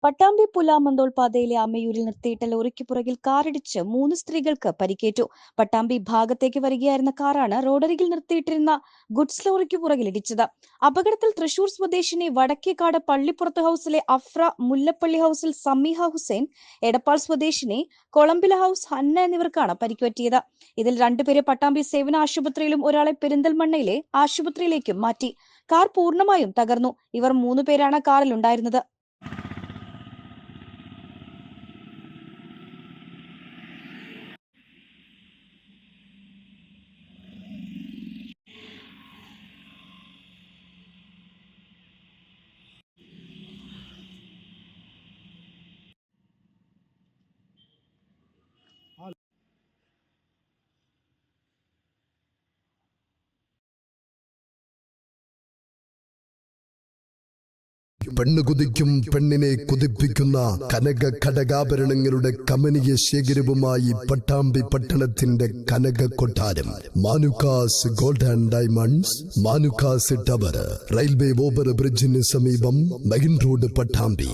പട്ടാമ്പി പുലാമന്തോൾ പാതയിലെ അമ്മയൂരിൽ നിർത്തിയിട്ട ലോറിക്ക് പുറകിൽ കാറിടിച്ച് 3 സ്ത്രീകൾക്ക് പരിക്കേറ്റു. പട്ടാമ്പി ഭാഗത്തേക്ക് വരികയായിരുന്ന കാറാണ് റോഡരികിൽ നിർത്തിയിട്ടിരുന്ന ഗുഡ്സ് ലോറിക്ക് പുറകിൽ ഇടിച്ചത്. അപകടത്തിൽ തൃശൂർ സ്വദേശിനി വടക്കേക്കാട് പള്ളിപ്പുറത്ത് ഹൌസിലെ അഫ്ര, മുല്ലപ്പള്ളി ഹൌസിൽ സമീഹ ഹുസൈൻ, എടപ്പാൾ സ്വദേശിനി കൊളമ്പില ഹൌസ് ഹന്ന എന്നിവർക്കാണ് പരിക്കുപറ്റിയത്. ഇതിൽ 2 പേരെ പട്ടാമ്പി സേവന ആശുപത്രിയിലും ഒരാളെ പെരിന്തൽമണ്ണയിലെ ആശുപത്രിയിലേക്കും മാറ്റി. കാർ പൂർണ്ണമായും തകർന്നു. ഇവർ 3 പേരാണ് കാറിലുണ്ടായിരുന്നത്. പെണ്ണ് കുതിക്കും പെണ്ണിനെ കുതിപ്പിക്കുന്ന കനക ഘടകാഭരണങ്ങളുടെ കമനീയ ശേഖരവുമായി പട്ടാമ്പി പട്ടണത്തിന്റെ കനക കൊട്ടാരം Manukkas gold and diamonds, Manukkas tower, railway over ബ്രിഡ്ജിന് സമീപം മെയിൻ റോഡ്, പട്ടാമ്പി.